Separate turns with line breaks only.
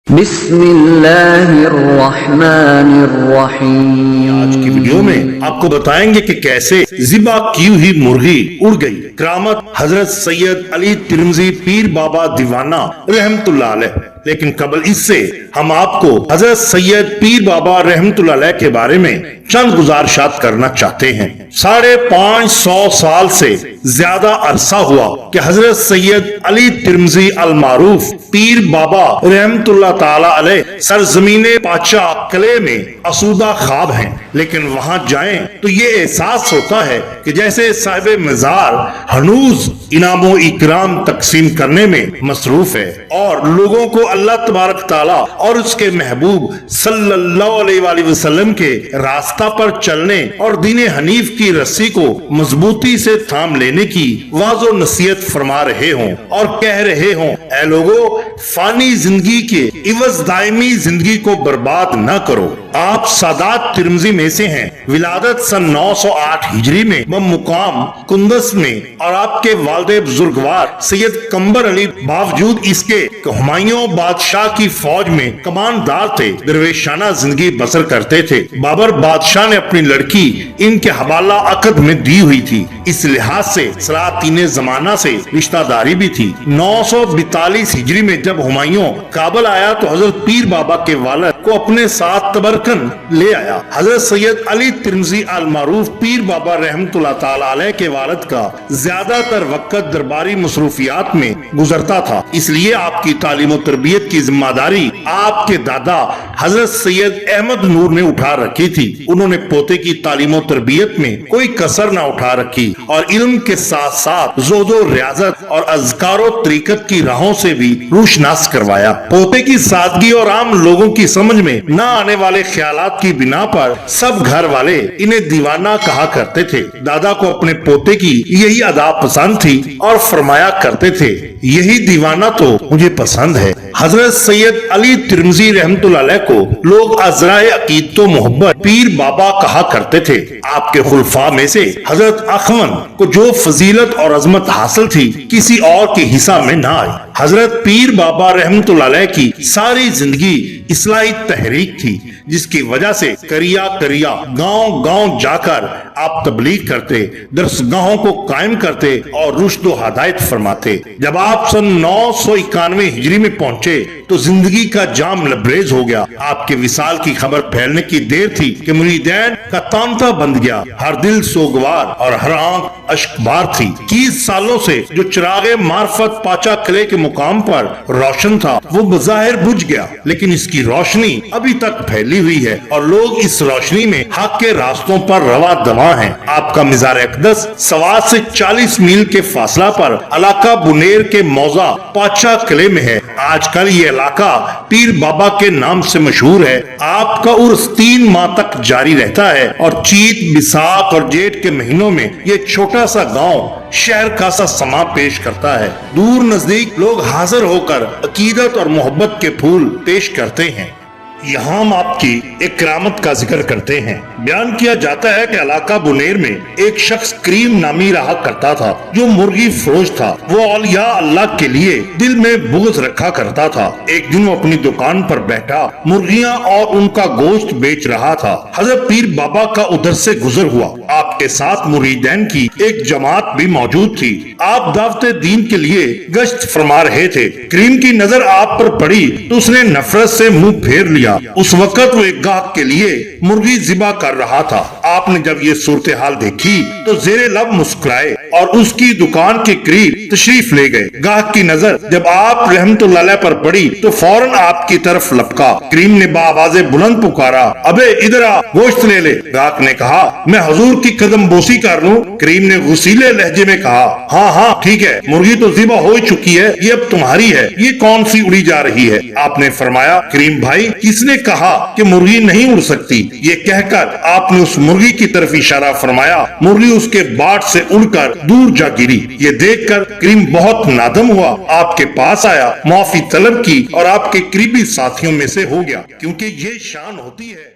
بسم اللہ الرحمن الرحیم۔
آج کی ویڈیو میں آپ کو بتائیں گے کہ کیسے ذبح کی ہوئی مرغی اڑ گئی۔ کرامت حضرت سید علی ترمذی پیر بابا دیوانہ رحمت اللہ علیہ۔ لیکن قبل اس سے ہم آپ کو حضرت سید پیر بابا رحمت اللہ علیہ کے بارے میں چند گزارشات کرنا چاہتے ہیں۔ 550 سال سے زیادہ عرصہ ہوا کہ حضرت سید علی ترمذی المعروف پیر بابا رحمت اللہ تعالی علیہ سرزمین پاچا قلعے میں اسودہ خواب ہیں، لیکن وہاں جائیں تو یہ احساس ہوتا ہے کہ جیسے صاحب مزار ہنوز انعام و اکرام تقسیم کرنے میں مصروف ہے اور لوگوں کو اللہ تبارک تعالی اور اس کے محبوب صلی اللہ علیہ وآلہ وسلم کے راستہ پر چلنے اور دین حنیف کی رسی کو مضبوطی سے تھام لینے کی واضح و نصیحت فرما رہے ہوں اور کہہ رہے ہوں، اے لوگو، فانی زندگی کے عوض دائمی زندگی کو برباد نہ کرو۔ آپ سادات ترمذی میں سے ہیں، ولادت سن 908 ہجری میں بمقام کندز میں، اور آپ کے والد بزرگوار سید قمبر علی باوجود اس کے ہمایوں بادشاہ کی فوج میں کماندار تھے، درویشانہ زندگی بسر کرتے تھے۔ بابر بادشاہ نے اپنی لڑکی ان کے حوالہ عقد میں دی ہوئی تھی، اس لحاظ سے سلاطین زمانہ سے رشتہ داری بھی تھی۔ 942 ہجری میں جب ہمایوں کابل آیا تو حضرت پیر بابا کے والد کو اپنے ساتھ تبرکن لے آیا۔ حضرت سید علی ترمذی المعروف پیر بابا رحمت اللہ تعالی علیہ کے والد کا زیادہ تر وقت درباری مصروفیات میں گزرتا تھا، اس لیے آپ کی تعلیم و تربیت کی ذمہ داری آپ کے دادا حضرت سید احمد نور نے اٹھا رکھی تھی۔ انہوں نے پوتے کی تعلیم و تربیت میں کوئی کسر نہ اٹھا رکھی اور علم کے ساتھ ساتھ زہد و ریاضت اور اذکار و طریقت کی راہوں سے بھی روشناس کروایا۔ پوتے کی سادگی اور عام لوگوں کی سمجھ میں نہ آنے والے خیالات کی بنا پر سب گھر والے انہیں دیوانہ کہا کرتے تھے۔ دادا کو اپنے پوتے کی یہی ادا پسند تھی اور فرمایا کرتے تھے، یہی دیوانہ تو مجھے پسند ہے۔ حضرت سید علی ترمذی رحمت اللہ علیہ کو لوگ عذرائے عقیدت و محبت پیر بابا کہا کرتے تھے۔ آپ کے خلفاء میں سے حضرت اخون کو جو فضیلت اور عظمت حاصل تھی کسی اور کے حصہ میں نہ آئی۔ حضرت پیر بابا رحمت اللہ علیہ کی ساری زندگی اصلاحی تحریک تھی، جس کی وجہ سے کریا گاؤں گاؤں جا کر آپ تبلیغ کرتے، درس گاہوں کو قائم کرتے اور رشد و ہدایت فرماتے۔ جب آپ سن 991 ہجری میں پہنچے تو زندگی کا جام لبریز ہو گیا۔ آپ کے وصال کی خبر پھیلنے کی دیر تھی کہ مریدین کا تانتا بند گیا، ہر دل سوگوار اور ہر آنکھ اشکبار تھی۔ 21 سالوں سے جو چراغ معرفت پاچا قلعے کے مقام پر روشن تھا وہ بظاہر بجھ گیا، لیکن اس کی روشنی ابھی تک پھیلی ہوئی ہے اور لوگ اس روشنی میں حق کے راستوں پر رواں دواں ہیں۔ آپ کا مزار اقدس سوات سے 40 میل کے فاصلہ پر علاقہ بنیر کے موضع پاچا قلعے میں ہے۔ آج کل یہ علاقہ پیر بابا کے نام سے مشہور ہے۔ آپ کا عرس 3 ماہ تک جاری رہتا ہے اور چیت، بیساکھ اور جیٹھ کے مہینوں میں یہ چھوٹا سا گاؤں شہر کا سا سما پیش کرتا ہے۔ دور نزدیک لوگ حاضر ہو کر عقیدت اور محبت کے پھول پیش کرتے ہیں۔ یہاں ہم آپ کی ایک کرامت کا ذکر کرتے ہیں۔ بیان کیا جاتا ہے کہ علاقہ بنیر میں ایک شخص کریم نامی رہا کرتا تھا جو مرغی فروش تھا۔ وہ اولیاء اللہ کے لیے دل میں بغض رکھا کرتا تھا۔ ایک دن وہ اپنی دکان پر بیٹھا مرغیاں اور ان کا گوشت بیچ رہا تھا۔ حضرت پیر بابا کا ادھر سے گزر ہوا۔ آپ کے ساتھ مریدین کی ایک جماعت بھی موجود تھی۔ آپ دعوت دین کے لیے گشت فرما رہے تھے۔ کریم کی نظر آپ پر پڑی تو اس نے نفرت سے منہ پھیر لیا۔ اس وقت وہ ایک گاہک کے لیے مرغی ذبح کر رہا تھا۔ آپ نے جب یہ صورتحال دیکھی تو زیر لب مسکرائے اور اس کی دکان کے قریب تشریف لے گئے۔ گاہک کی نظر جب آپ رحمت اللہ علیہ پر پڑی تو فوراً آپ کی طرف لپکا۔ کریم نے بآواز بلند پکارا، ابے ادھر آ، گوشت لے لے۔ گاہک نے کہا، میں حضور کی قدم بوسی کر لوں؟ کریم نے غصیلے لہجے میں کہا، ہاں ٹھیک ہے، مرغی تو ذبح ہو چکی ہے، یہ اب تمہاری ہے، یہ کون سی اڑی جا رہی ہے؟ آپ نے فرمایا، کریم بھائی، کس نے کہا کہ مرغی نہیں اڑ سکتی؟ یہ کہہ کر آپ نے اس مرغی کی طرف اشارہ فرمایا۔ مرغی اس کے باٹ سے اڑ کر دور جا گری۔ یہ دیکھ کر کریم بہت نادم ہوا، آپ کے پاس آیا، معافی طلب کی اور آپ کے قریبی ساتھیوں میں سے ہو گیا، کیونکہ یہ شان ہوتی ہے